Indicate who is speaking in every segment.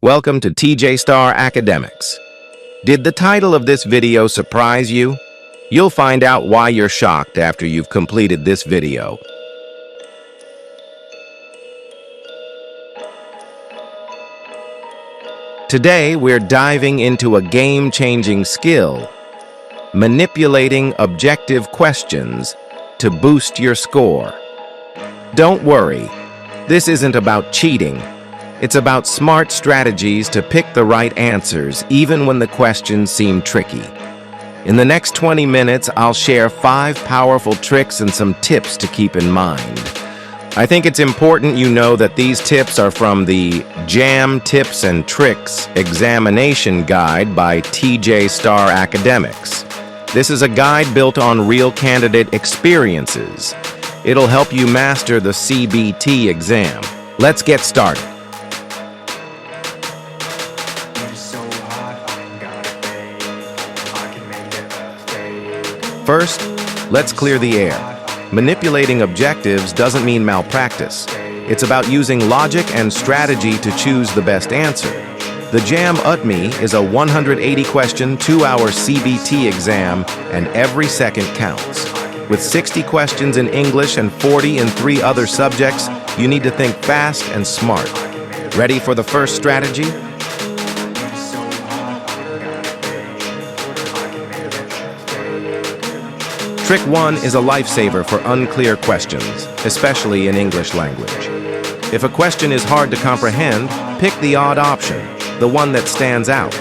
Speaker 1: Welcome to TJStar Academics. Did the title of this video surprise you? You'll find out why you're shocked after you've completed this video. Today, we're diving into a game-changing skill, manipulating objective questions to boost your score. Don't worry, this isn't about cheating. It's about smart strategies to pick the right answers, even when the questions seem tricky. In the next 20 minutes, I'll share 5 powerful tricks and some tips to keep in mind. I think it's important you know that these tips are from the JAMB Tips and Tricks Examination Guide by TJStar Academics. This is a guide built on real candidate experiences. It'll help you master the CBT exam. Let's get started. First, let's clear the air. Manipulating objectives doesn't mean malpractice. It's about using logic and strategy to choose the best answer. The JAMB UTME is a 180-question, 2-hour CBT exam, and every second counts. With 60 questions in English and 40 in 3 other subjects, you need to think fast and smart. Ready for the first strategy? Trick 1 is a lifesaver for unclear questions, especially in English language. If a question is hard to comprehend, pick the odd option, the one that stands out.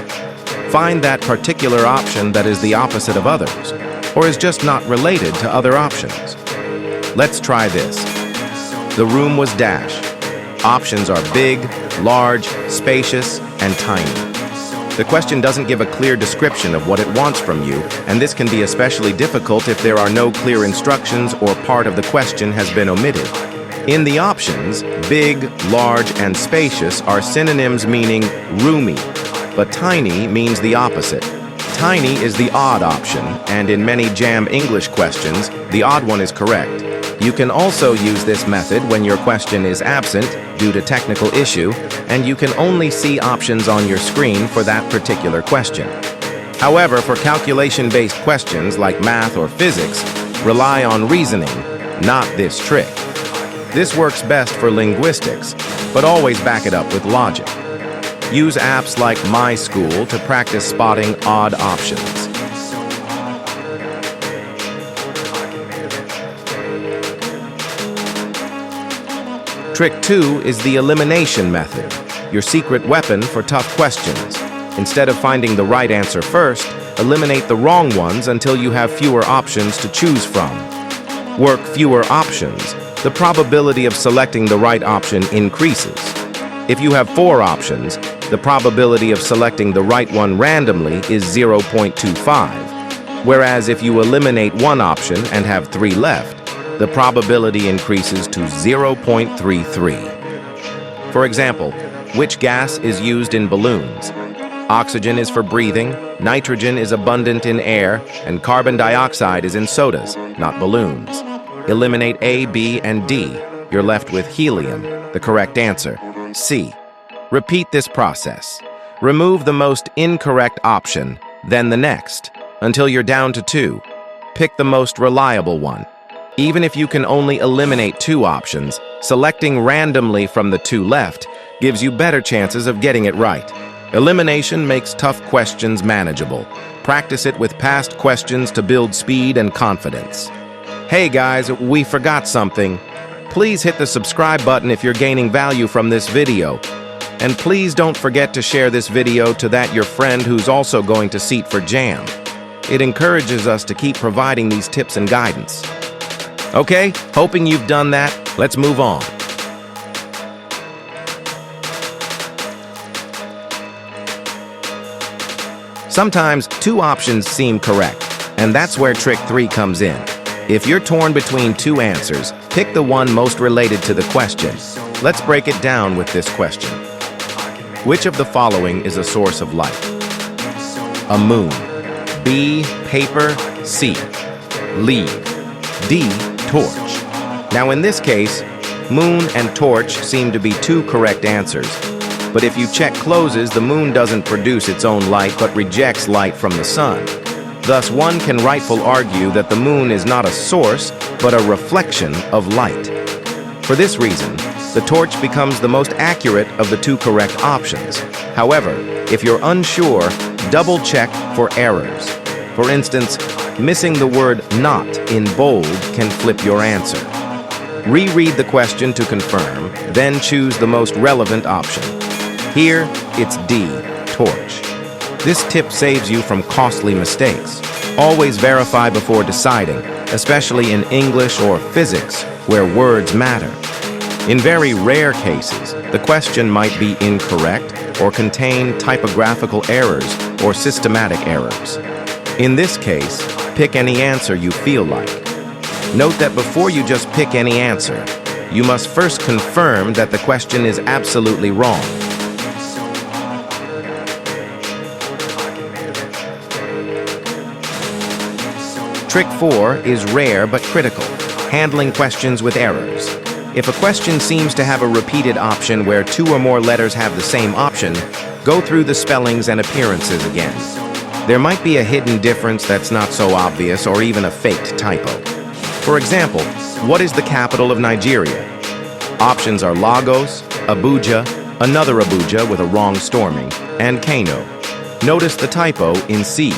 Speaker 1: Find that particular option that is the opposite of others, or is just not related to other options. Let's try this. The room was dash. Options are big, large, spacious, and tiny. The question doesn't give a clear description of what it wants from you, and this can be especially difficult if there are no clear instructions or part of the question has been omitted. In the options, big, large, and spacious are synonyms meaning roomy, but tiny means the opposite. Tiny is the odd option, and in many JAMB English questions, the odd one is correct. You can also use this method when your question is absent due to technical issue, and you can only see options on your screen for that particular question. However, for calculation-based questions like math or physics, rely on reasoning, not this trick. This works best for linguistics, but always back it up with logic. Use apps like My School to practice spotting odd options. Trick 2 is the elimination method, your secret weapon for tough questions. Instead of finding the right answer first, eliminate the wrong ones until you have fewer options to choose from. Work fewer options. The probability of selecting the right option increases. If you have 4 options, the probability of selecting the right one randomly is 0.25. Whereas if you eliminate one option and have 3 left, the probability increases to 0.33. For example, which gas is used in balloons? Oxygen is for breathing, nitrogen is abundant in air, and carbon dioxide is in sodas, not balloons. Eliminate A, B, and D. You're left with helium, the correct answer, C. Repeat this process. Remove the most incorrect option, then the next, until you're down to 2. Pick the most reliable one. Even if you can only eliminate 2 options, selecting randomly from the 2 left gives you better chances of getting it right. Elimination makes tough questions manageable. Practice it with past questions to build speed and confidence. Hey guys, we forgot something. Please hit the subscribe button if you're gaining value from this video. And please don't forget to share this video to your friend who's also going to seat for JAMB. It encourages us to keep providing these tips and guidance. Okay, hoping you've done that, let's move on. Sometimes 2 options seem correct, and that's where trick 3 comes in. If you're torn between 2 answers, pick the one most related to the question. Let's break it down with this question. Which of the following is a source of light? A moon. B, paper. C, lead. D, torch. Now in this case, moon and torch seem to be 2 correct answers. But if you check closes, the moon doesn't produce its own light but rejects light from the sun. Thus, one can rightfully argue that the moon is not a source, but a reflection of light. For this reason, the torch becomes the most accurate of the two correct options. However, if you're unsure, double-check for errors. For instance, missing the word "not" in bold can flip your answer. Reread the question to confirm, then choose the most relevant option. Here, it's D, torch. This tip saves you from costly mistakes. Always verify before deciding, especially in English or physics, where words matter. In very rare cases, the question might be incorrect or contain typographical errors or systematic errors. In this case, pick any answer you feel like. Note that before you just pick any answer, you must first confirm that the question is absolutely wrong. Trick 4 is rare but critical, handling questions with errors. If a question seems to have a repeated option where two or more letters have the same option, go through the spellings and appearances again. There might be a hidden difference that's not so obvious or even a faked typo. For example, what is the capital of Nigeria? Options are Lagos, Abuja, another Abuja with a wrong storming, and Kano. Notice the typo in C,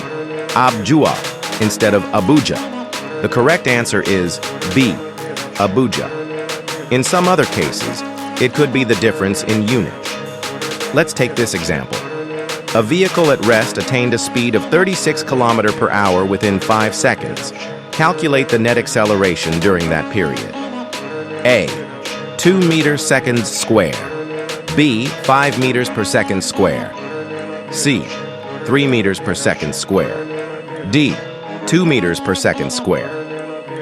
Speaker 1: Abjua, instead of Abuja. The correct answer is B, Abuja. In some other cases, it could be the difference in unit. Let's take this example. A vehicle at rest attained a speed of 36 km/h within 5 seconds. Calculate the net acceleration during that period. A, 2 meters seconds square. B, 5 meters per second square. C, 3 meters per second square. D, 2 meters per second square.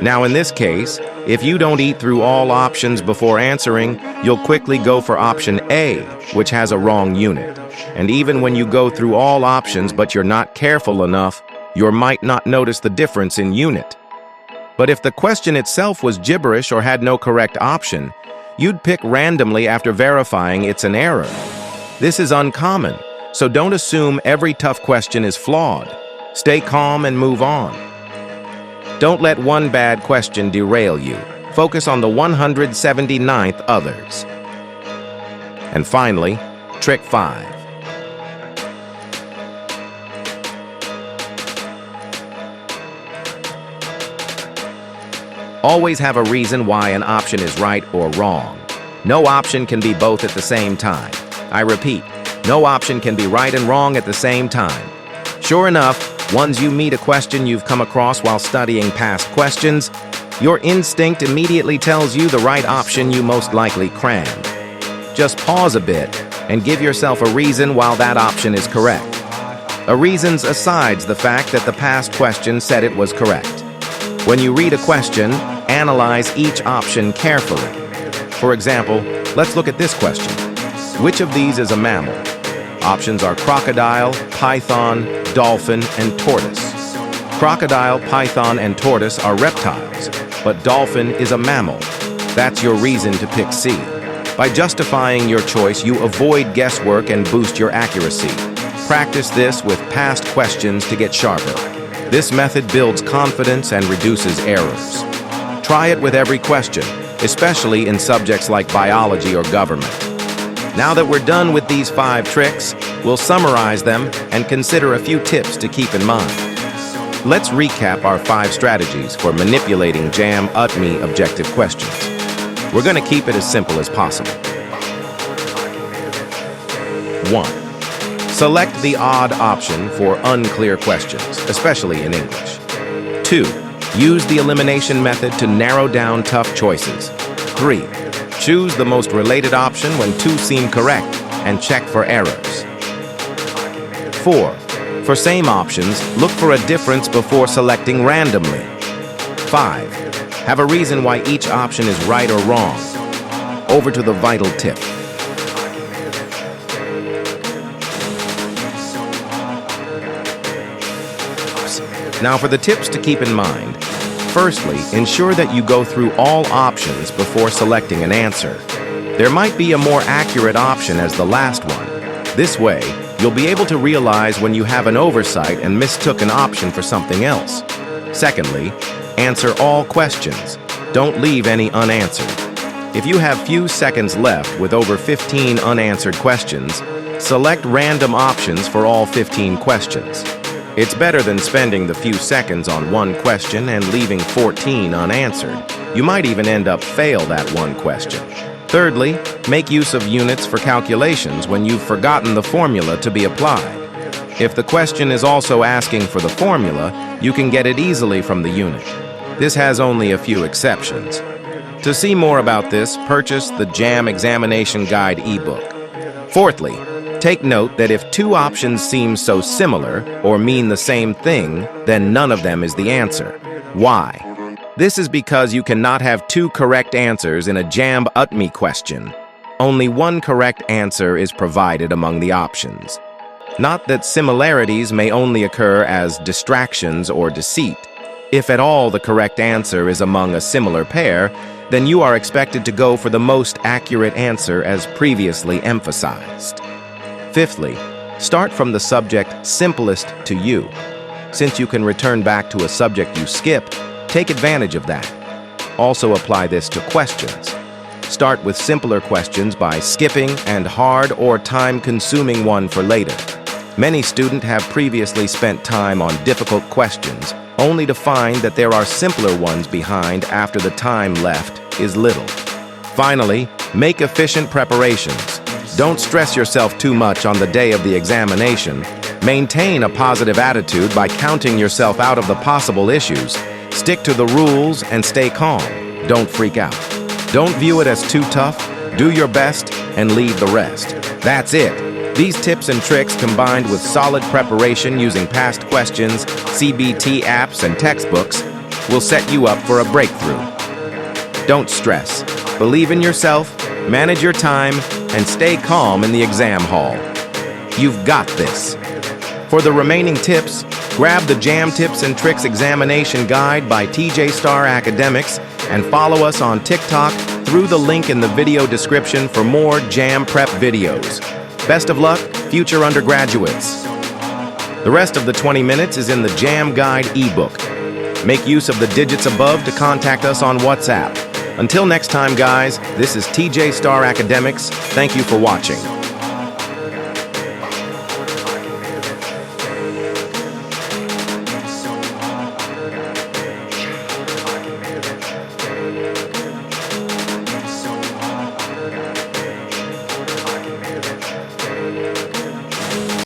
Speaker 1: Now in this case, if you don't eat through all options before answering, you'll quickly go for option A, which has a wrong unit. And even when you go through all options but you're not careful enough, you might not notice the difference in unit. But if the question itself was gibberish or had no correct option, you'd pick randomly after verifying it's an error. This is uncommon, so don't assume every tough question is flawed. Stay calm and move on. Don't let one bad question derail you. Focus on the 179th others. And finally, trick 5. Always have a reason why an option is right or wrong. No option can be both at the same time. I repeat, no option can be right and wrong at the same time. Sure enough, once you meet a question you've come across while studying past questions, your instinct immediately tells you the right option you most likely crammed. Just pause a bit and give yourself a reason while that option is correct. A reason's asides the fact that the past question said it was correct. When you read a question, analyze each option carefully. For example, let's look at this question. Which of these is a mammal? Options are crocodile, python, dolphin, and tortoise. Crocodile, python, and tortoise are reptiles, but dolphin is a mammal. That's your reason to pick C. By justifying your choice, you avoid guesswork and boost your accuracy. Practice this with past questions to get sharper. This method builds confidence and reduces errors. Try it with every question, especially in subjects like biology or government. Now that we're done with these 5 tricks, we'll summarize them and consider a few tips to keep in mind. Let's recap our 5 strategies for manipulating JAMB UTME objective questions. We're going to keep it as simple as possible. 1. Select the odd option for unclear questions, especially in English. 2. Use the elimination method to narrow down tough choices. 3. Choose the most related option when 2 seem correct and check for errors. 4. For same options, look for a difference before selecting randomly. 5. Have a reason why each option is right or wrong. Over to the vital tip. Now for the tips to keep in mind. Firstly, ensure that you go through all options before selecting an answer. There might be a more accurate option as the last one, This way, you'll be able to realize when you have an oversight and mistook an option for something else. Secondly, answer all questions. Don't leave any unanswered. If you have few seconds left with over 15 unanswered questions, select random options for all 15 questions. It's better than spending the few seconds on one question and leaving 14 unanswered. You might even end up failed at one question. Thirdly, make use of units for calculations when you've forgotten the formula to be applied. If the question is also asking for the formula, you can get it easily from the unit. This has only a few exceptions. To see more about this, purchase the JAMB Examination Guide ebook. Fourthly, take note that if two options seem so similar or mean the same thing, then none of them is the answer. Why? This is because you cannot have two correct answers in a JAMB UTME question. Only one correct answer is provided among the options. Not that similarities may only occur as distractions or deceit. If at all the correct answer is among a similar pair, then you are expected to go for the most accurate answer as previously emphasized. Fifthly, start from the subject simplest to you. Since you can return back to a subject you skipped, take advantage of that. Also apply this to questions. Start with simpler questions by skipping and hard or time-consuming one for later. Many students have previously spent time on difficult questions, only to find that there are simpler ones behind after the time left is little. Finally, make efficient preparations. Don't stress yourself too much on the day of the examination. Maintain a positive attitude by counting yourself out of the possible issues. Stick to the rules and stay calm. Don't freak out. Don't view it as too tough. Do your best and leave the rest. That's it. These tips and tricks combined with solid preparation using past questions, CBT apps, and textbooks will set you up for a breakthrough. Don't stress. Believe in yourself, manage your time, and stay calm in the exam hall. You've got this. For the remaining tips, grab the JAMB Tips and Tricks Examination Guide by TJStar Academics and follow us on TikTok through the link in the video description for more JAMB prep videos. Best of luck, future undergraduates. The rest of the 20 minutes is in the JAMB Guide ebook. Make use of the digits above to contact us on WhatsApp. Until next time, guys, this is TJStar Academics. Thank you for watching.